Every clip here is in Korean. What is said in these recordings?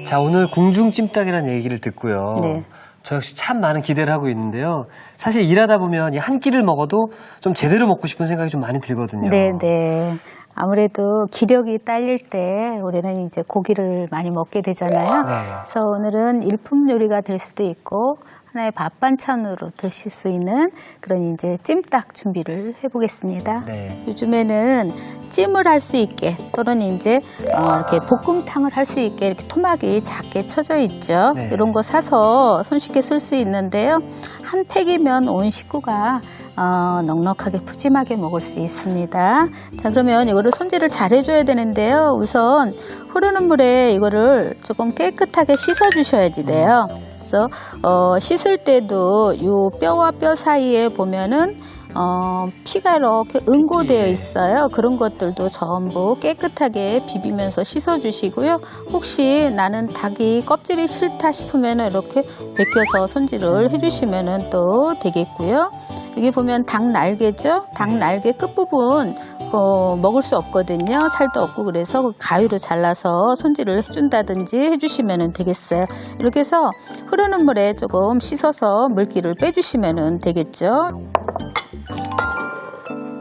자, 오늘 궁중찜닭이라는 얘기를 듣고요. 네. 저 역시 참 많은 기대를 하고 있는데요. 사실 일하다 보면 이 한 끼를 먹어도 좀 제대로 먹고 싶은 생각이 좀 많이 들거든요. 네. 아무래도 기력이 딸릴 때 우리는 이제 고기를 많이 먹게 되잖아요. 네. 그래서 오늘은 일품 요리가 될 수도 있고 하나의 밥 반찬으로 드실 수 있는 그런 이제 찜닭 준비를 해보겠습니다. 네. 요즘에는 찜을 할 수 있게 또는 이제 이렇게 볶음탕을 할 수 있게 이렇게 토막이 작게 쳐져 있죠. 네. 이런 거 사서 손쉽게 쓸 수 있는데요. 한 팩이면 온 식구가 넉넉하게 푸짐하게 먹을 수 있습니다. 자, 그러면 이거를 손질을 잘 해줘야 되는데요. 우선 흐르는 물에 이거를 조금 깨끗하게 씻어 주셔야지 돼요. 그래서 씻을 때도 요 뼈와 뼈 사이에 보면은 피가 이렇게 응고되어 있어요. 그런 것들도 전부 깨끗하게 비비면서 씻어 주시고요. 혹시 나는 닭이 껍질이 싫다 싶으면 이렇게 벗겨서 손질을 해주시면 또 되겠고요. 여기 보면 닭 날개죠? 닭 날개 끝부분 먹을 수 없거든요. 살도 없고 그래서 가위로 잘라서 손질을 해준다든지 해주시면 되겠어요. 이렇게 해서 흐르는 물에 조금 씻어서 물기를 빼주시면 되겠죠.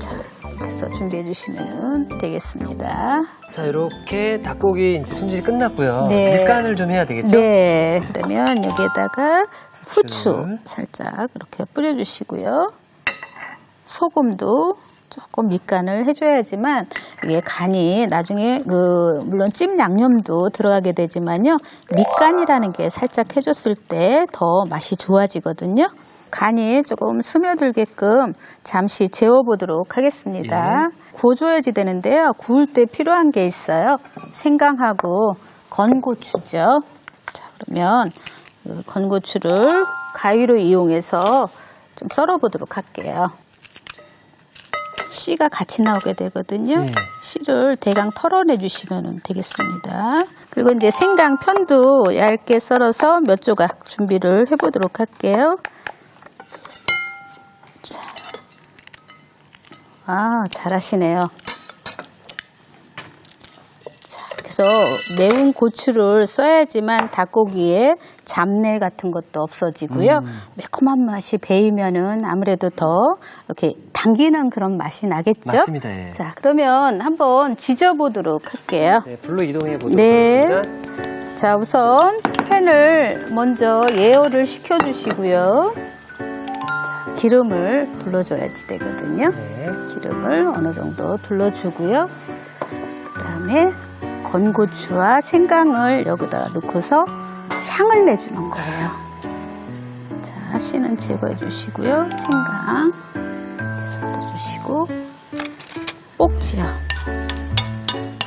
자, 그래서 준비해 주시면 되겠습니다. 자, 이렇게 닭고기 이제 손질이 끝났고요. 네. 밑간을 좀 해야 되겠죠? 네. 그러면 여기에다가 후추 살짝 이렇게 뿌려주시고요. 소금도 조금 밑간을 해줘야지만 이게 간이 나중에 물론 찜 양념도 들어가게 되지만요. 밑간이라는 게 살짝 해줬을 때 더 맛이 좋아지거든요. 간이 조금 스며들게끔 잠시 재워보도록 하겠습니다. 구워줘야지 되는데요. 구울 때 필요한 게 있어요. 생강하고 건고추죠. 자, 그러면 건고추를 가위로 이용해서 좀 썰어보도록 할게요. 씨가 같이 나오게 되거든요. 씨를 대강 털어내 주시면 되겠습니다. 그리고 이제 생강 편도 얇게 썰어서 몇 조각 준비를 해보도록 할게요. 자, 잘하시네요. 그래서 매운 고추를 써야지만 닭고기에 잡내 같은 것도 없어지고요. 매콤한 맛이 배이면은 아무래도 더 이렇게 당기는 그런 맛이 나겠죠? 맞습니다. 예. 자, 그러면 한번 지져보도록 할게요. 네, 불로 이동해 보도록 네. 하겠습니다. 자, 우선 팬을 먼저 예열을 시켜주시고요. 자, 기름을 둘러줘야지 되거든요. 네. 기름을 어느 정도 둘러주고요. 그 다음에 건고추와 생강을 여기다 넣고서 향을 내주는 거예요. 자, 씨는 제거해 주시고요. 생강 이렇게 넣어주시고 볶지요.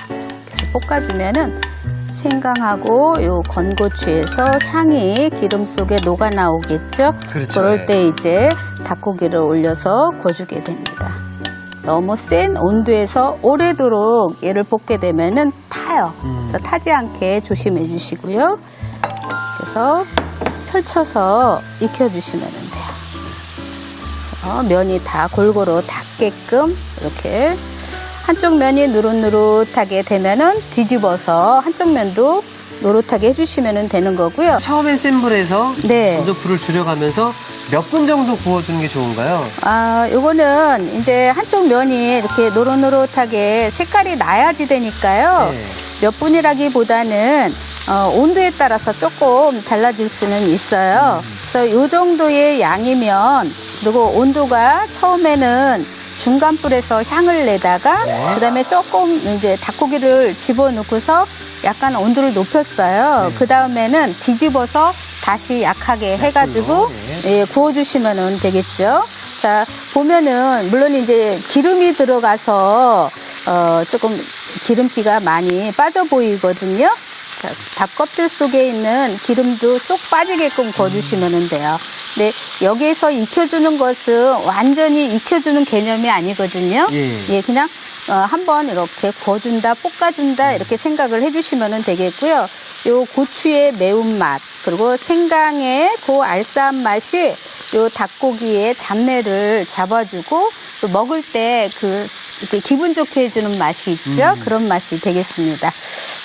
자, 그래서 볶아주면은 생강하고 요 건고추에서 향이 기름 속에 녹아 나오겠죠. 그렇죠. 그럴 때 이제 닭고기를 올려서 구워주게 됩니다. 너무 센 온도에서 오래도록 얘를 볶게 되면은 타요. 그래서 타지 않게 조심해 주시고요. 그래서 펼쳐서 익혀주시면 돼요. 그래서 면이 다 골고루 닿게끔 이렇게 한쪽 면이 누릇누릇하게 되면은 뒤집어서 한쪽 면도 노릇하게 해주시면 되는 거고요. 처음엔 센 불에서 네. 먼저 불을 줄여가면서 몇 분 정도 구워주는 게 좋은가요? 요거는 이제 한쪽 면이 이렇게 노릇노릇하게 색깔이 나야지 되니까요. 네. 몇 분이라기보다는 온도에 따라서 조금 달라질 수는 있어요. 그래서 요 정도의 양이면 그리고 온도가 처음에는 중간 불에서 향을 내다가 네. 그다음에 조금 이제 닭고기를 집어넣고서 약간 온도를 높였어요. 그 다음에는 뒤집어서 다시 약하게 해가지고 예, 구워주시면 되겠죠. 자, 보면은 물론 이제 기름이 들어가서 조금 기름기가 많이 빠져 보이거든요. 자, 닭 껍질 속에 있는 기름도 쏙 빠지게끔 구워주시면 돼요. 근데 여기에서 익혀주는 것은 완전히 익혀주는 개념이 아니거든요. 예, 그냥 한번 이렇게 구워준다, 볶아준다 이렇게 생각을 해주시면 되겠고요. 요 고추의 매운맛 그리고 생강의 그 알싸한 맛이 요 닭고기의 잡내를 잡아주고 또 먹을 때 이렇게 기분 좋게 해주는 맛이 있죠. 그런 맛이 되겠습니다.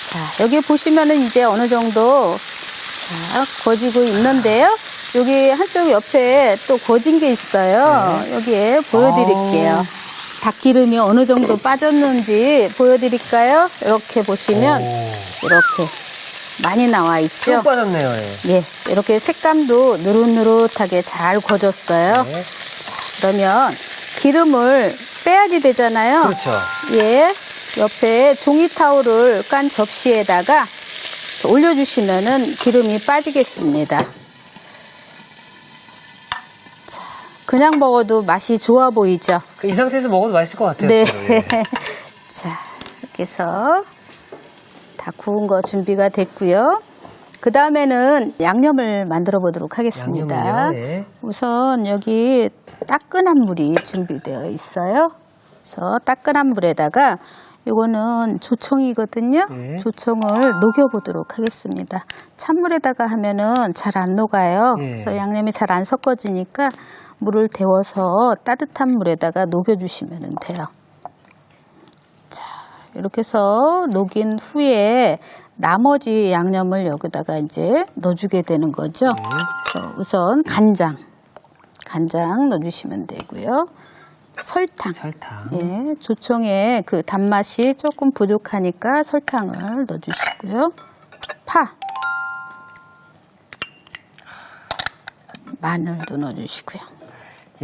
자, 여기 보시면은 이제 어느 정도 자, 구워지고 있는데요. 여기 한쪽 옆에 또 구워진 게 있어요. 네. 여기에 보여드릴게요. 닭기름이 어느 정도 빠졌는지 보여드릴까요? 이렇게 보시면 이렇게 많이 나와 있죠. 쭉 빠졌네요. 예. 예, 이렇게 색감도 누릇누릇하게 잘 구워졌어요. 네. 자, 그러면 기름을 빼야지 되잖아요. 그렇죠. 예, 옆에 종이 타올을 깐 접시에다가 올려주시면은 기름이 빠지겠습니다. 자, 그냥 먹어도 맛이 좋아 보이죠? 이 상태에서 먹어도 맛있을 것 같아요. 네. 예. 자, 이렇게 해서 다 구운 거 준비가 됐고요. 그 다음에는 양념을 만들어 보도록 하겠습니다. 양념을요? 예. 우선 여기 따끈한 물이 준비되어 있어요. 그래서 따끈한 물에다가 이거는 조청이거든요. 예. 조청을 녹여보도록 하겠습니다. 찬물에다가 하면은 잘 안 녹아요. 예. 그래서 양념이 잘 안 섞어지니까 물을 데워서 따뜻한 물에다가 녹여주시면 돼요. 자, 이렇게 해서 녹인 후에 나머지 양념을 여기다가 이제 넣어주게 되는 거죠. 그래서 우선 간장 넣어주시면 되고요. 설탕. 예, 조청에 그 단맛이 조금 부족하니까 설탕을 넣어주시고요. 파. 마늘도 넣어주시고요.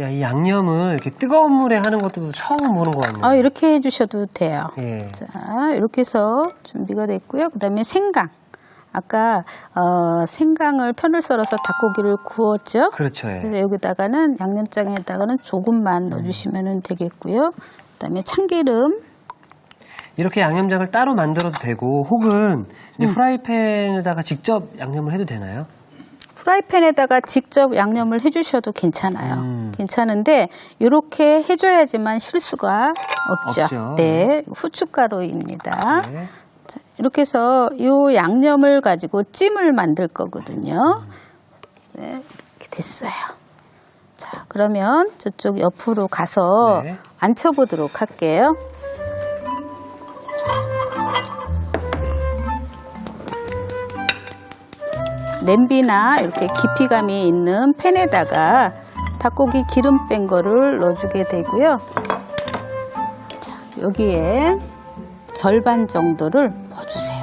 야, 이 양념을 이렇게 뜨거운 물에 하는 것도 처음 보는 것 같네요. 아, 이렇게 해주셔도 돼요. 예. 자, 이렇게 해서 준비가 됐고요. 그 다음에 생강. 아까 생강을 편을 썰어서 닭고기를 구웠죠. 그렇죠. 예. 그래서 여기다가는 양념장에다가는 조금만 넣어주시면 되겠고요. 그다음에 참기름. 이렇게 양념장을 따로 만들어도 되고 혹은 이제 프라이팬에다가 직접 양념을 해도 되나요? 프라이팬에다가 직접 양념을 해주셔도 괜찮아요. 괜찮은데 이렇게 해줘야지만 실수가 없죠. 네, 후춧가루입니다. 네. 자, 이렇게 해서 이 양념을 가지고 찜을 만들 거거든요. 네, 이렇게 됐어요. 자, 그러면 저쪽 옆으로 가서 네. 앉혀보도록 할게요. 냄비나 이렇게 깊이감이 있는 팬에다가 닭고기 기름 뺀 거를 넣어주게 되고요. 자, 여기에 절반 정도를 넣어주세요.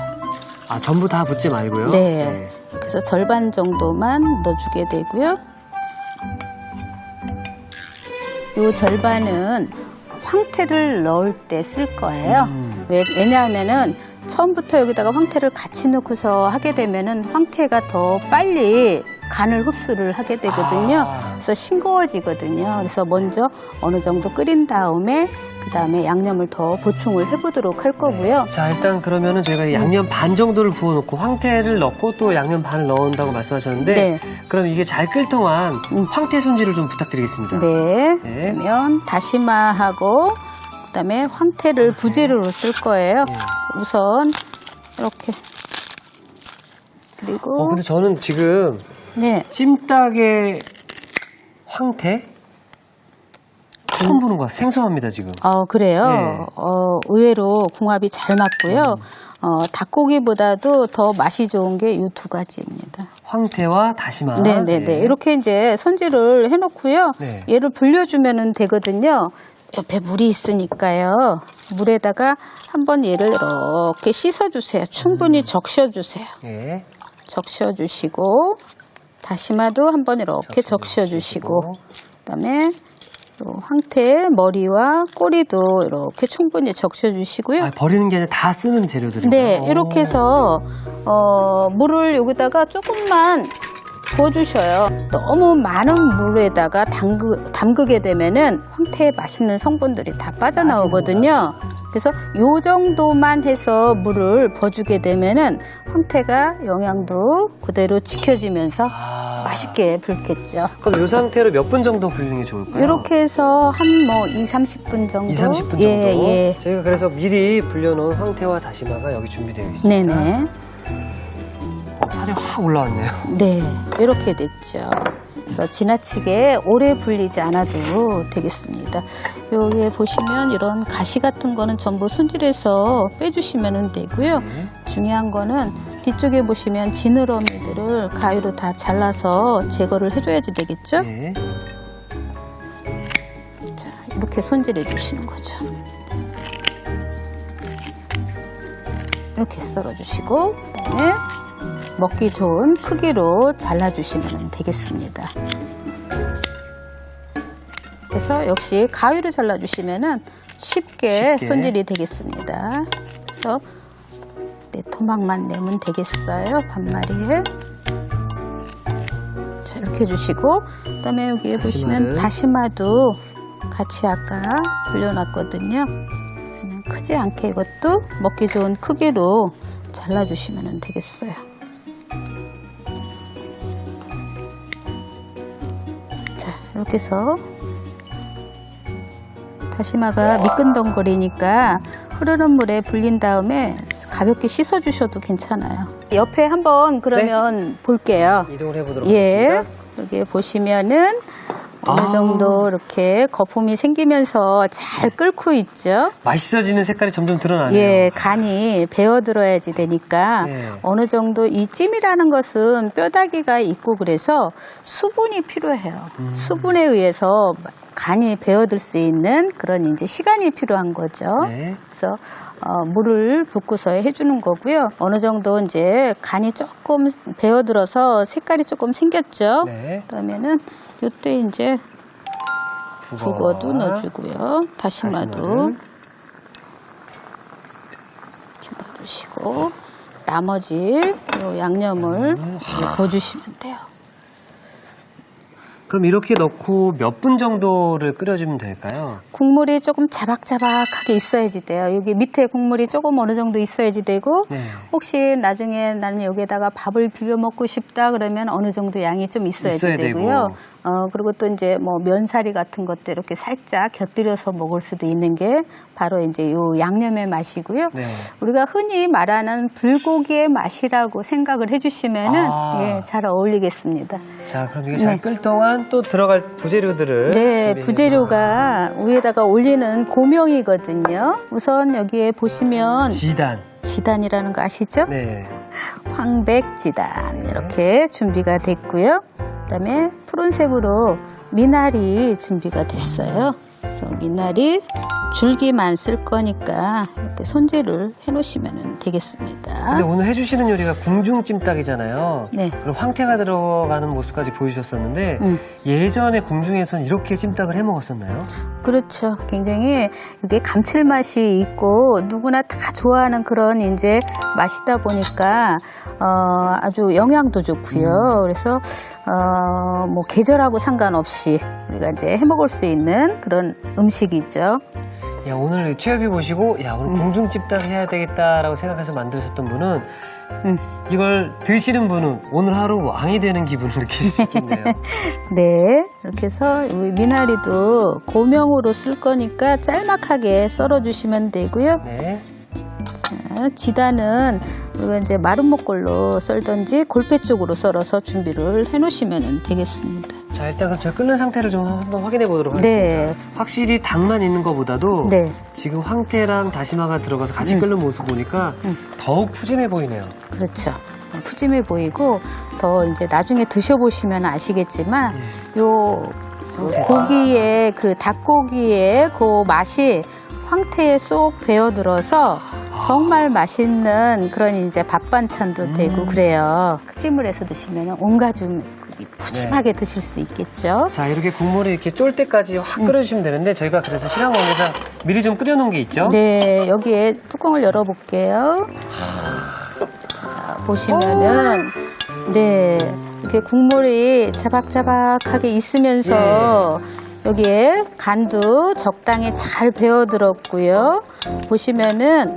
아, 전부 다 붓지 말고요? 네. 그래서 절반 정도만 넣어주게 되고요. 요 절반은 황태를 넣을 때 쓸 거예요. 왜냐하면은 처음부터 여기다가 황태를 같이 넣고서 하게 되면은 황태가 더 빨리 간을 흡수를 하게 되거든요. 그래서 싱거워지거든요. 그래서 먼저 어느 정도 끓인 다음에 그 다음에 양념을 더 보충을 해보도록 할 거고요. 자, 일단 그러면은 저희가 양념 반 정도를 부어놓고 황태를 넣고 또 양념 반을 넣는다고 말씀하셨는데 네. 그럼 이게 잘 끓 동안 황태 손질을 좀 부탁드리겠습니다. 네. 네. 그러면 다시마하고 그다음에 황태를 부재료로 쓸 거예요. 우선 이렇게 그리고 근데 저는 지금 네. 찜닭에 황태 처음 보는 것 같아요. 생소합니다, 지금. 그래요. 네. 의외로 궁합이 잘 맞고요. 닭고기보다도 더 맛이 좋은 게 이 두 가지입니다. 황태와 다시마. 네네네. 네. 이렇게 이제 손질을 해놓고요. 네. 얘를 불려주면 되거든요. 옆에 물이 있으니까요. 물에다가 한번 얘를 이렇게 씻어주세요. 충분히 적셔주세요. 예. 적셔주시고 다시마도 한번 이렇게 적셔주시고 그다음에 또 황태 머리와 꼬리도 이렇게 충분히 적셔주시고요. 아, 버리는 게 아니라 다 쓰는 재료들인가요? 네, 이렇게 해서 물을 여기다가 조금만 부어주셔요. 너무 많은 물에다가 담그게 되면은 황태의 맛있는 성분들이 다 빠져나오거든요. 그래서 요 정도만 해서 물을 부어주게 되면은 황태가 영양도 그대로 지켜지면서 맛있게 불겠죠. 그럼 이 상태로 몇 분 정도 불리는 게 좋을까요? 이렇게 해서 한 2-30분 정도. 2-30분 정도? 예. 저희가 그래서 미리 불려놓은 황태와 다시마가 여기 준비되어 있습니다. 네네. 살이 확 올라왔네요. 네, 이렇게 됐죠. 그래서 지나치게 오래 불리지 않아도 되겠습니다. 여기에 보시면 이런 가시 같은 거는 전부 손질해서 빼주시면 되고요. 중요한 거는 뒤쪽에 보시면 지느러미들을 가위로 다 잘라서 제거를 해줘야지 되겠죠? 네. 자, 이렇게 손질해 주시는 거죠. 이렇게 썰어주시고 그다음에 먹기 좋은 크기로 잘라주시면 되겠습니다. 그래서 역시 가위로 잘라주시면 쉽게 손질이 되겠습니다. 그래서 네, 토막만 내면 되겠어요. 반마리에. 자, 이렇게 해주시고 그다음에 여기에 보시면 다시마도 같이 아까 돌려놨거든요. 크지 않게 이것도 먹기 좋은 크기로 잘라주시면 되겠어요. 자, 이렇게 해서 다시마가 미끈덩거리니까 흐르는 물에 불린 다음에 가볍게 씻어주셔도 괜찮아요. 옆에 한번 그러면 볼게요. 이동을 해보도록 예, 하겠습니다. 여기 보시면은 어느 정도 이렇게 거품이 생기면서 잘 끓고 있죠. 맛있어지는 색깔이 점점 드러나네요. 예, 간이 배어들어야지 되니까 네. 어느 정도 이 찜이라는 것은 뼈다귀가 있고 그래서 수분이 필요해요. 수분에 의해서 간이 배어들 수 있는 그런 이제 시간이 필요한 거죠. 네. 그래서 물을 붓고서 해주는 거고요. 어느 정도 이제 간이 조금 배어들어서 색깔이 조금 생겼죠. 네. 그러면은 이때 이제 북어도 넣어주고요. 다시마도 다시마를. 이렇게 넣어주시고 나머지 요 양념을 부어주시면 돼요. 그럼 이렇게 넣고 몇 분 정도를 끓여주면 될까요? 국물이 조금 자박자박하게 있어야지 돼요. 여기 밑에 국물이 조금 어느 정도 있어야지 되고 네. 혹시 나중에 나는 여기에다가 밥을 비벼 먹고 싶다 그러면 어느 정도 양이 좀 있어야 되고요. 그리고 또 이제 뭐 면사리 같은 것도 이렇게 살짝 곁들여서 먹을 수도 있는 게 바로 이제 요 양념의 맛이고요. 네. 우리가 흔히 말하는 불고기의 맛이라고 생각을 해주시면은 예, 잘 어울리겠습니다. 자, 그럼 이게 잘 끓 동안 또 들어갈 부재료들을 네, 부재료가 위에다가 올리는 고명이거든요. 우선 여기에 보시면 지단이라는 거 아시죠? 네. 황백지단 이렇게 준비가 됐고요. 그다음에 푸른색으로 미나리 준비가 됐어요. 그래서 미나리 줄기만 쓸 거니까 이렇게 손질을 해놓으시면 되겠습니다. 근데 오늘 해주시는 요리가 궁중찜닭이잖아요. 네. 그럼 황태가 들어가는 모습까지 보여주셨었는데 예전에 궁중에서는 이렇게 찜닭을 해 먹었었나요? 그렇죠. 굉장히 이게 감칠맛이 있고 누구나 다 좋아하는 그런 이제 맛이다 보니까 아주 영양도 좋고요. 그래서 뭐 계절하고 상관없이 우리가 이제 해 먹을 수 있는 그런 음식이죠. 야, 오늘 최엽이 보시고 야, 오늘 궁중찜닭 해야 되겠다라고 생각해서 만드셨던 분은 이걸 드시는 분은 오늘 하루 왕이 되는 기분을 느낄 수 있겠네요. 네, 이렇게 해서 이 미나리도 고명으로 쓸 거니까 짤막하게 썰어주시면 되고요. 네. 자, 지단은 우리가 이제 마른 목골로 썰든지 골패 쪽으로 썰어서 준비를 해놓으시면 되겠습니다. 자, 일단 그럼 제가 끓는 상태를 좀 한번 확인해 보도록 하겠습니다. 네. 확실히 닭만 있는 것보다도 네. 지금 황태랑 다시마가 들어가서 같이 끓는 모습 보니까 더욱 푸짐해 보이네요. 그렇죠. 푸짐해 보이고 더 이제 나중에 드셔보시면 아시겠지만 요 고기의 그 닭고기의 그 맛이 황태에 쏙 배어들어서 정말 맛있는 그런 이제 밥 반찬도 되고 그래요. 찜을 해서 드시면 온 가족이 푸짐하게 드실 수 있겠죠. 자, 이렇게 국물이 이렇게 쫄 때까지 확 끓여주시면 되는데 저희가 그래서 시간 관계상 미리 좀 끓여놓은 게 있죠? 네, 여기에 뚜껑을 열어볼게요. 자, 보시면은 네, 이렇게 국물이 자박자박하게 있으면서 여기에 간도 적당히 잘 배어들었고요. 보시면은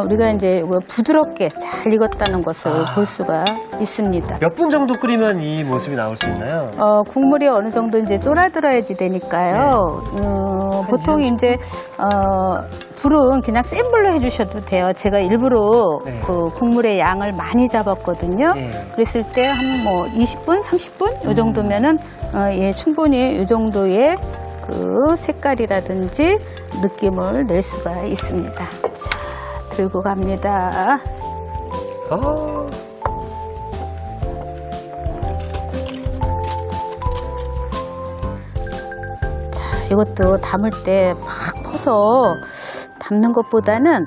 우리가 이제 부드럽게 잘 익었다는 것을 볼 수가 있습니다. 몇 분 정도 끓이면 이 모습이 나올 수 있나요? 국물이 어느 정도 이제 쫄아들어야지 되니까요. 보통 이제 불은 그냥 센 불로 해주셔도 돼요. 제가 일부러 네. 그 국물의 양을 많이 잡았거든요. 네. 그랬을 때 한 뭐 20분, 30분 요 정도면은 예, 충분히 요 정도의 그 색깔이라든지 느낌을 낼 수가 있습니다. 자, 들고 갑니다. 아, 이것도 담을 때 막 퍼서 담는 것보다는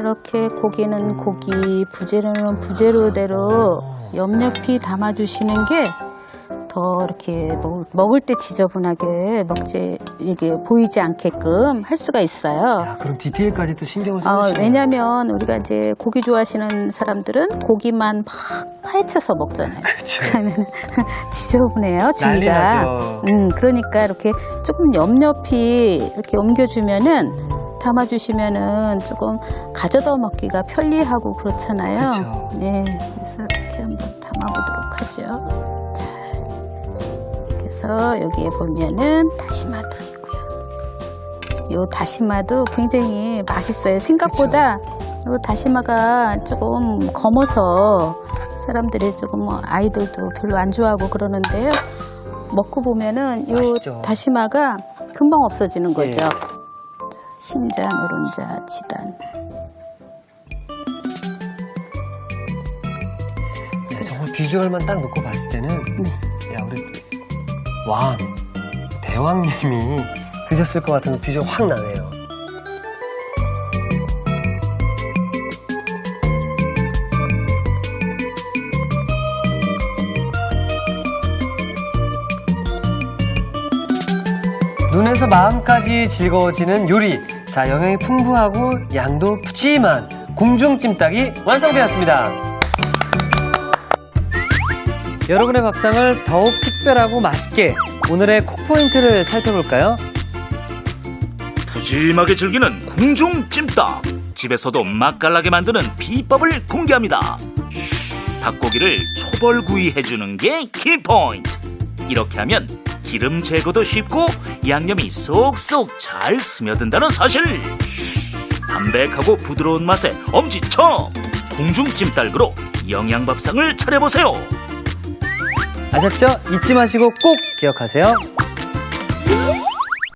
이렇게 고기는 고기, 부재료는 부재료대로 옆옆이 담아주시는 게 더 이렇게 먹을 때 지저분하게 먹지 이게 보이지 않게끔 할 수가 있어요. 야, 그럼 디테일까지 또 신경을 써주시네요. 왜냐면 우리가 이제 고기 좋아하시는 사람들은 고기만 막 파헤쳐서 먹잖아요. 그렇죠. 그러면 지저분해요, 난리 주위가. 나죠. 그러니까 이렇게 조금 옆옆이 이렇게 옮겨주면은 담아주시면은 조금 가져다 먹기가 편리하고 그렇잖아요. 그렇죠. 네, 그래서 이렇게 한번 담아보도록 하죠. 자, 그래서 여기에 보면은 다시마도 있고요. 요 다시마도 굉장히 맛있어요. 생각보다 요 다시마가 조금 검어서 사람들이 조금 아이들도 별로 안 좋아하고 그러는데요. 먹고 보면은 요 맛있죠. 다시마가 금방 없어지는 거죠. 예. 자, 흰자, 노른자, 지단. 정말 비주얼만 딱 놓고 봤을 때는 네. 야, 우리 대왕님이 드셨을 것 같은 비주얼 확 나네요. 눈에서 마음까지 즐거워지는 요리. 자, 영양이 풍부하고 양도 푸짐한 궁중찜닭이 완성되었습니다. 여러분의 밥상을 더욱 특별하고 맛있게 오늘의 콕포인트를 살펴볼까요? 푸짐하게 즐기는 궁중찜닭. 집에서도 맛깔나게 만드는 비법을 공개합니다. 닭고기를 초벌구이해주는 게 키포인트. 이렇게 하면 기름 제거도 쉽고 양념이 쏙쏙 잘 스며든다는 사실. 담백하고 부드러운 맛의 엄지척 궁중찜닭으로 영양밥상을 차려보세요. 아셨죠? 잊지 마시고 꼭 기억하세요.